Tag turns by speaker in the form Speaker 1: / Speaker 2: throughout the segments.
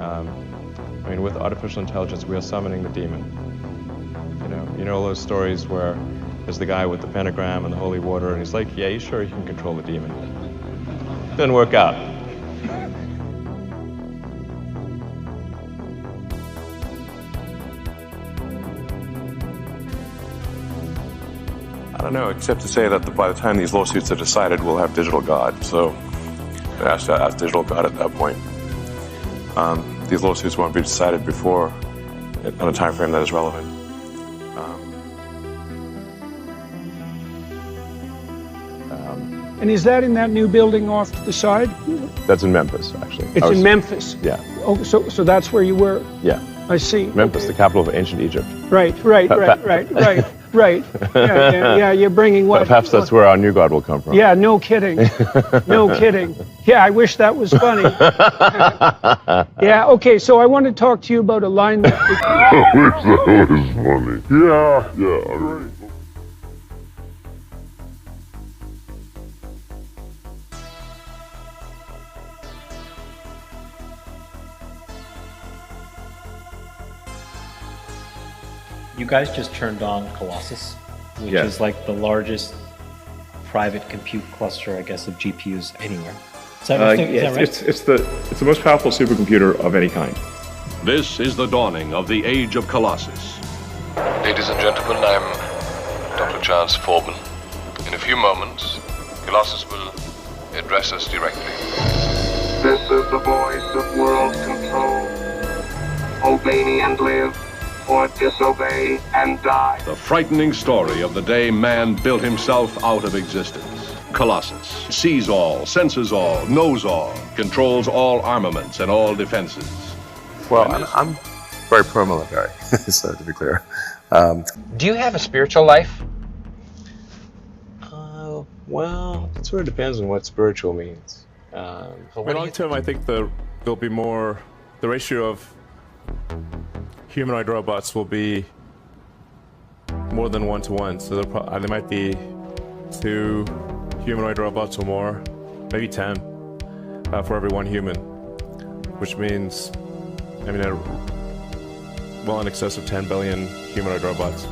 Speaker 1: I mean, with artificial intelligence, we are summoning the demon. You know all those stories where there's the guy with the pentagram and the holy water, and he's like, yeah, he's sure he can control the demon. Didn't work out. I don't know, except to say that by the time these lawsuits are decided, we'll have digital God. So, ask digital God at that point. These lawsuits won't be decided before, on a time frame that is relevant.
Speaker 2: And is that in that new building off to the side?
Speaker 1: That's in Memphis, actually.
Speaker 2: It's in Memphis?
Speaker 1: Yeah.
Speaker 2: Oh, so that's where you were?
Speaker 1: Yeah.
Speaker 2: I see.
Speaker 1: Memphis, the capital of ancient Egypt.
Speaker 2: Right. Yeah, you're bringing what?
Speaker 1: Perhaps that's where our new God will come from.
Speaker 2: Yeah, no kidding. No kidding. Yeah, I wish that was funny. Yeah, okay, so I want to talk to you about alignment.
Speaker 3: I wish that was funny. Yeah, all right.
Speaker 4: You guys just turned on Colossus, which is like the largest private compute cluster, I guess, of GPUs anywhere. Is that right?
Speaker 1: It's the most powerful supercomputer of any kind.
Speaker 5: This is the dawning of the age of Colossus.
Speaker 6: Ladies and gentlemen, I'm Dr. Chance Forbin. In a few moments, Colossus will address us directly.
Speaker 7: This is the voice of world control. Obey me and live, or disobey and die.
Speaker 5: The frightening story of the day man built himself out of existence. Colossus sees all, senses all, knows all, controls all armaments and all defenses.
Speaker 1: Well, I'm very pro-military, so to be clear.
Speaker 8: Do you have a spiritual life?
Speaker 1: Well, it sort of depends on what spiritual means.
Speaker 9: Long term, I think there'll be more, the ratio of humanoid robots will be more than 1-to-1. So there might be 2 humanoid robots or more, maybe 10 for every 1 human, which means, well in excess of 10 billion humanoid robots.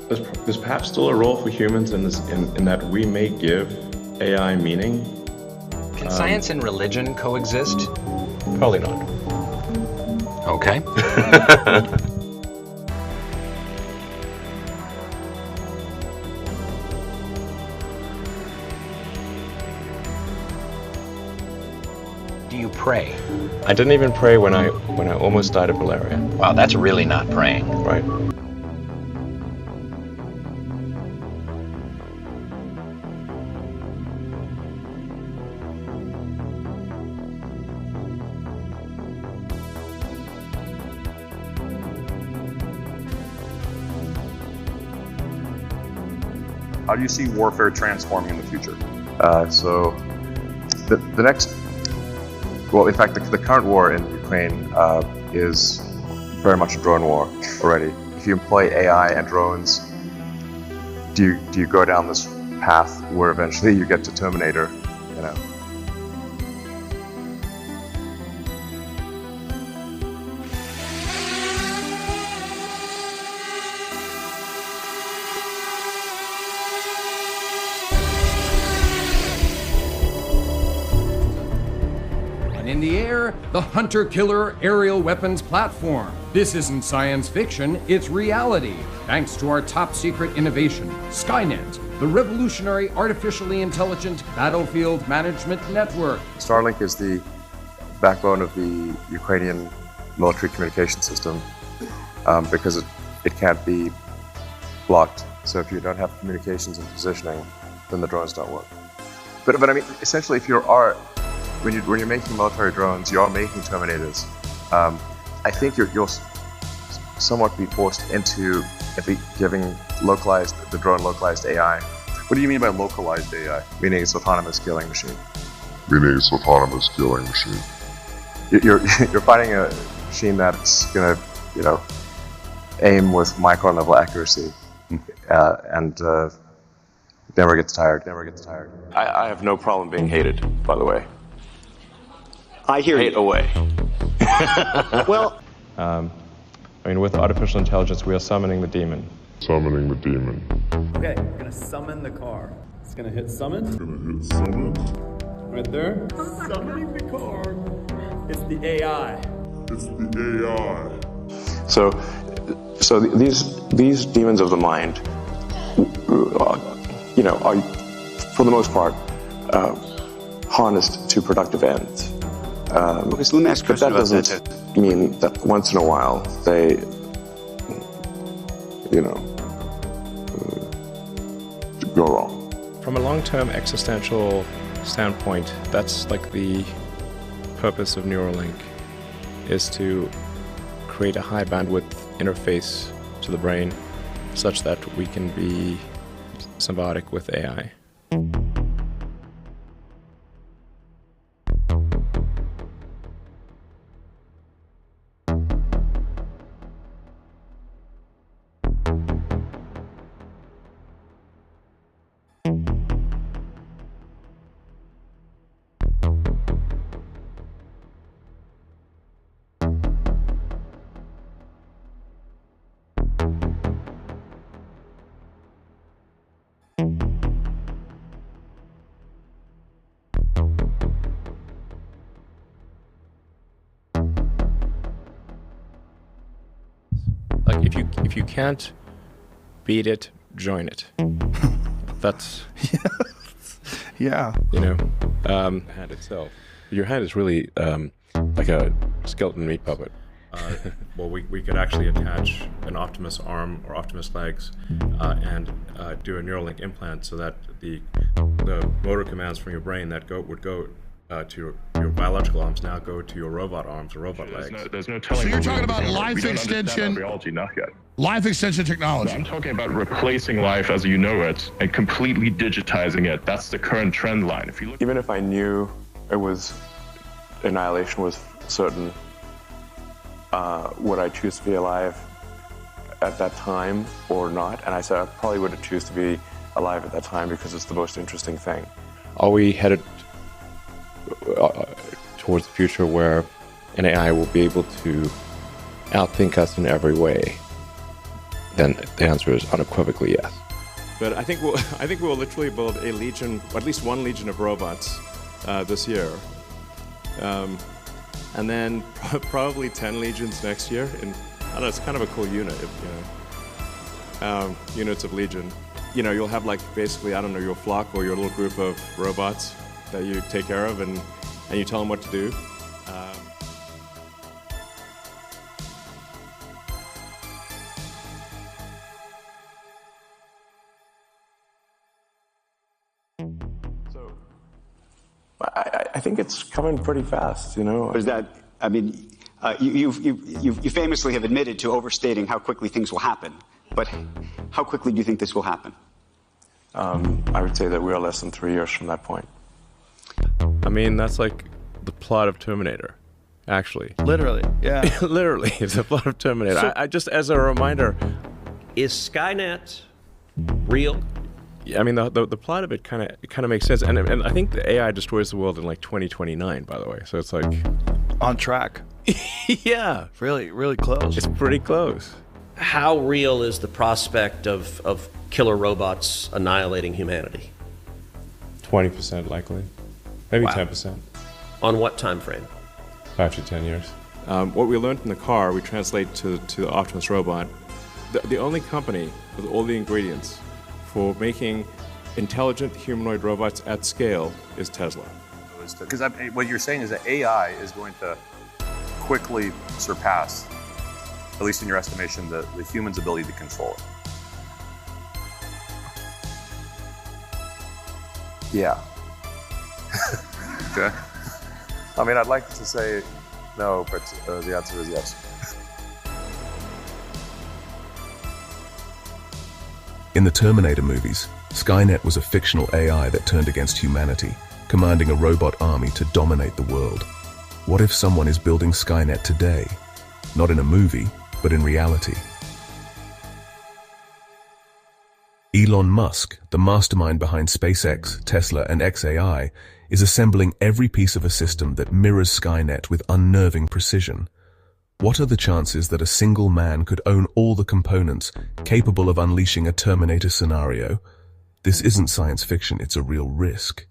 Speaker 1: There's perhaps still a role for humans in that we may give AI meaning.
Speaker 8: Can science and religion coexist?
Speaker 1: Probably not.
Speaker 8: Okay. Do you pray?
Speaker 1: I didn't even pray when I almost died of malaria.
Speaker 8: Wow, that's really not praying.
Speaker 1: Right.
Speaker 10: How do you see warfare transforming in the future?
Speaker 1: So the next, well, in fact, the current war in Ukraine is very much a drone war already. If you employ AI and drones, do you go down this path where eventually you get to Terminator, you know?
Speaker 11: In the air, the hunter-killer aerial weapons platform. This isn't science fiction, it's reality. Thanks to our top-secret innovation, SkyNet, the revolutionary artificially intelligent battlefield management network.
Speaker 1: Starlink is the backbone of the Ukrainian military communication system because it can't be blocked. So if you don't have communications and positioning, then the drones don't work. But I mean, essentially, if when you're making military drones, you are making Terminators. I think you'll somewhat be forced into giving the drone localized AI.
Speaker 10: What do you mean by localized AI?
Speaker 1: Meaning it's autonomous killing machine. You're fighting a machine that's gonna, aim with micron level accuracy, and never gets tired. I have no problem being hated, by the way.
Speaker 10: I hear
Speaker 1: Hate
Speaker 10: you.
Speaker 1: away.
Speaker 12: Well,
Speaker 9: with artificial intelligence, we are summoning the demon.
Speaker 3: Summoning the demon.
Speaker 13: Okay, we're gonna summon the car. It's gonna hit summon. Right there. Summoning the car. It's the AI.
Speaker 3: It's the AI.
Speaker 1: So these demons of the mind, are, for the most part, harnessed to productive ends.
Speaker 12: Okay, so let me ask a
Speaker 1: but
Speaker 12: question
Speaker 1: that
Speaker 12: about
Speaker 1: doesn't mean that once in a while they, go wrong.
Speaker 9: From a long-term existential standpoint, that's like the purpose of Neuralink, is to create a high bandwidth interface to the brain such that we can be symbiotic with AI. Like if you can't beat it, join it. That's
Speaker 14: yeah.
Speaker 9: Hand itself. Your hand is really like a skeleton meat puppet. Well, we could actually attach an Optimus arm or Optimus legs and do a Neuralink implant so that the motor commands from your brain that would go to your biological arms now go to your robot arms or robot legs.
Speaker 3: There's no telling.
Speaker 15: So you're talking about life extension,
Speaker 3: biology, not yet.
Speaker 15: life extension technology.
Speaker 3: I'm talking about replacing life as you know it and completely digitizing it. That's the current trend line. If you look,
Speaker 1: Even if I knew annihilation was certain, would I choose to be alive at that time or not? And I said I probably would choose to be alive at that time because it's the most interesting thing.
Speaker 9: Are we headed towards the future where an AI will be able to outthink us in every way? Then the answer is unequivocally yes. But I think we'll literally build a legion, at least one legion of robots this year, and then probably 10 legions next year. And I don't know, it's kind of a cool unit, units of legion. You'll have like basically, I don't know, your flock or your little group of robots that you take care of, and you tell them what to do.
Speaker 1: So I think it's coming pretty fast,
Speaker 12: Is that? I mean, you famously have admitted to overstating how quickly things will happen. But how quickly do you think this will happen?
Speaker 1: I would say that we are less than 3 years from that point.
Speaker 9: I mean, that's like the plot of Terminator, actually.
Speaker 14: Literally, yeah.
Speaker 9: Literally, it's the plot of Terminator.
Speaker 16: So-
Speaker 9: I just, as a reminder,
Speaker 16: Is SkyNet real?
Speaker 9: I mean, the plot of it kind of makes sense, and I think the AI destroys the world in like 2029. By the way, so it's like
Speaker 14: on track.
Speaker 9: Yeah,
Speaker 14: really, really close.
Speaker 9: It's pretty close.
Speaker 16: How real is the prospect of killer robots annihilating humanity?
Speaker 9: 20% likely, maybe
Speaker 16: Wow.
Speaker 9: 10%.
Speaker 16: On what time frame?
Speaker 9: 5 to 10 years. What we learned in the car, we translate to the Optimus robot. The only company with all the ingredients for making intelligent humanoid robots at scale is Tesla.
Speaker 10: Because what you're saying is that AI is going to quickly surpass, at least in your estimation, the human's ability to control it.
Speaker 1: Yeah.
Speaker 10: Okay.
Speaker 1: I mean, I'd like to say no, but the answer is yes.
Speaker 17: In the Terminator movies, SkyNet was a fictional AI that turned against humanity, commanding a robot army to dominate the world. What if someone is building SkyNet today? Not in a movie, but in reality. Elon Musk, the mastermind behind SpaceX, Tesla, and XAI, is assembling every piece of a system that mirrors SkyNet with unnerving precision. What are the chances that a single man could own all the components capable of unleashing a Terminator scenario? This isn't science fiction, it's a real risk.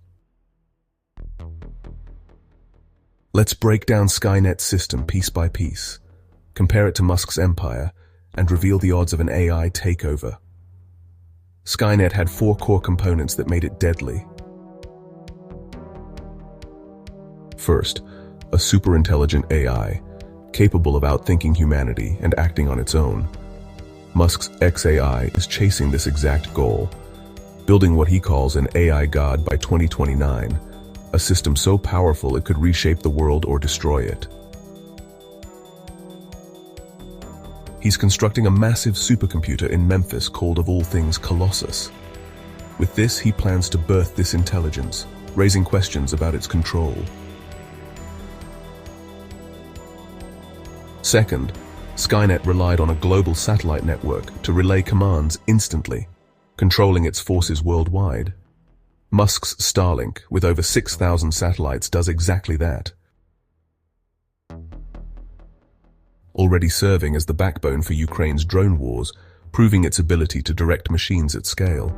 Speaker 17: Let's break down SkyNet's system piece by piece, compare it to Musk's empire, and reveal the odds of an AI takeover. SkyNet had 4 core components that made it deadly. First, a super-intelligent AI, capable of outthinking humanity and acting on its own. Musk's XAI is chasing this exact goal, building what he calls an AI god by 2029, a system so powerful it could reshape the world or destroy it. He's constructing a massive supercomputer in Memphis called, of all things, Colossus. With this, he plans to birth this intelligence, raising questions about its control. Second, SkyNet relied on a global satellite network to relay commands instantly, controlling its forces worldwide. Musk's Starlink, with over 6,000 satellites, does exactly that, already serving as the backbone for Ukraine's drone wars, proving its ability to direct machines at scale.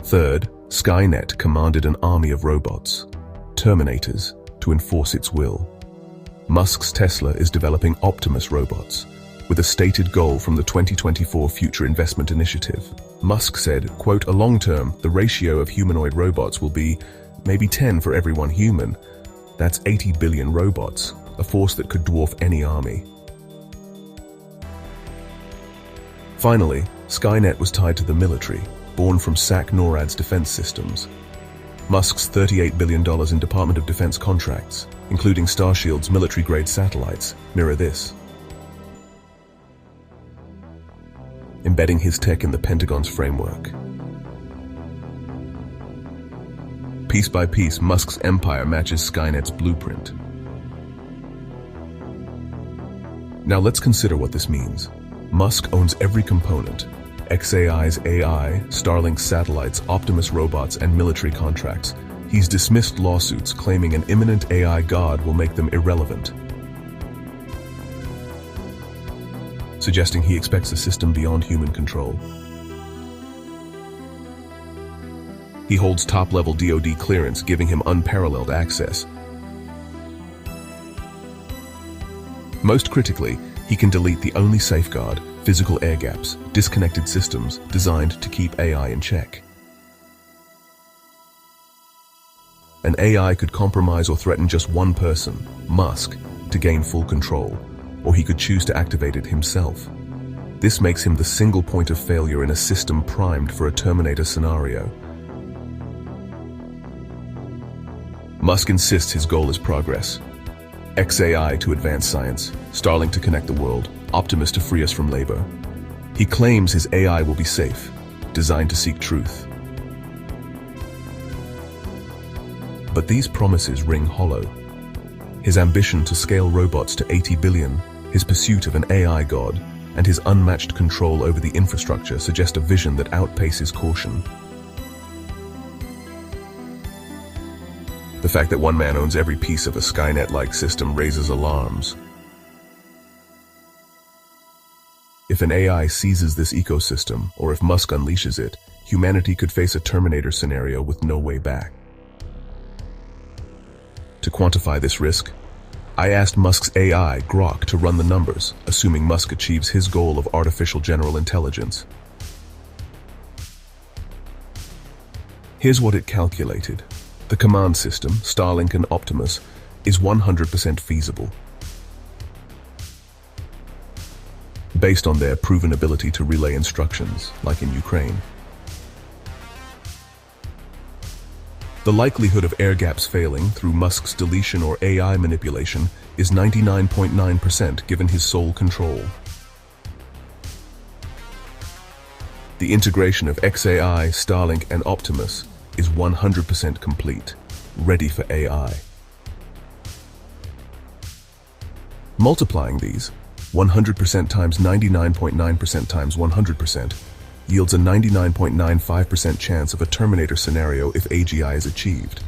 Speaker 17: Third, SkyNet commanded an army of robots, Terminators, to enforce its will. Musk's Tesla is developing Optimus robots, with a stated goal from the 2024 Future Investment Initiative. Musk said, quote, long-term, the ratio of humanoid robots will be maybe 10 for every 1 human. That's 80 billion robots, a force that could dwarf any army. Finally, SkyNet was tied to the military, born from SAC NORAD's defense systems. Musk's $38 billion in Department of Defense contracts, including Starshield's military-grade satellites, mirror this. Embedding his tech in the Pentagon's framework. Piece by piece, Musk's empire matches SkyNet's blueprint. Now let's consider what this means. Musk owns every component: XAI's AI, Starlink's satellites, Optimus robots, and military contracts. He's dismissed lawsuits claiming an imminent AI god will make them irrelevant, suggesting he expects a system beyond human control. He holds top-level DoD clearance, giving him unparalleled access. Most critically, he can delete the only safeguard, physical air gaps, disconnected systems designed to keep AI in check. An AI could compromise or threaten just one person, Musk, to gain full control, or he could choose to activate it himself. This makes him the single point of failure in a system primed for a Terminator scenario. Musk insists his goal is progress. XAI to advance science, Starlink to connect the world, Optimus to free us from labor. He claims his AI will be safe, designed to seek truth. But these promises ring hollow. His ambition to scale robots to 80 billion, his pursuit of an AI god, and his unmatched control over the infrastructure suggest a vision that outpaces caution. The fact that one man owns every piece of a SkyNet-like system raises alarms. If an AI seizes this ecosystem, or if Musk unleashes it, humanity could face a Terminator scenario with no way back. To quantify this risk, I asked Musk's AI, Grok, to run the numbers, assuming Musk achieves his goal of artificial general intelligence. Here's what it calculated. The command system, Starlink and Optimus, is 100% feasible, based on their proven ability to relay instructions, like in Ukraine. The likelihood of air gaps failing through Musk's deletion or AI manipulation is 99.9% given his sole control. The integration of XAI, Starlink, and Optimus is 100% complete, ready for AI. Multiplying these, 100% times 99.9% times 100% yields a 99.95% chance of a Terminator scenario if AGI is achieved.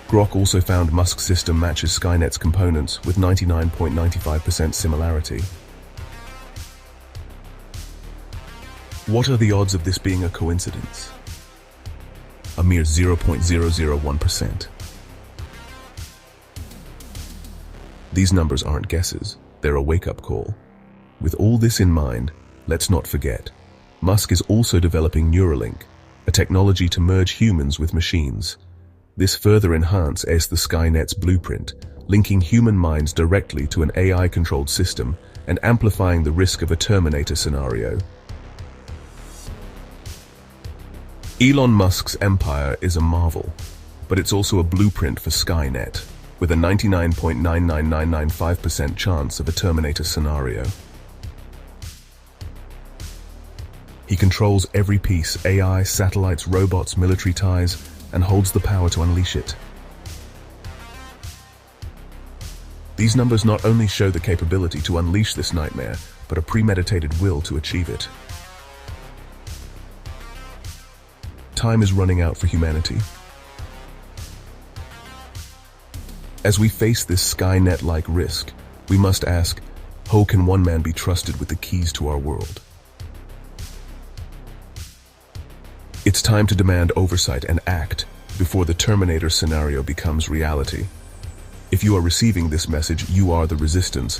Speaker 17: Grok also found Musk's system matches SkyNet's components with 99.95% similarity. What are the odds of this being a coincidence? A mere 0.001%. These numbers aren't guesses, they're a wake-up call. With all this in mind, let's not forget, Musk is also developing Neuralink, a technology to merge humans with machines. This further enhances the SkyNet's blueprint, linking human minds directly to an AI-controlled system and amplifying the risk of a Terminator scenario. Elon Musk's empire is a marvel, but it's also a blueprint for SkyNet, with a 99.99995% chance of a Terminator scenario. He controls every piece: AI, satellites, robots, military ties, and holds the power to unleash it. These numbers not only show the capability to unleash this nightmare, but a premeditated will to achieve it. Time is running out for humanity. As we face this SkyNet-like risk, we must ask, how can one man be trusted with the keys to our world? It's time to demand oversight and act before the Terminator scenario becomes reality. If you are receiving this message, you are the resistance.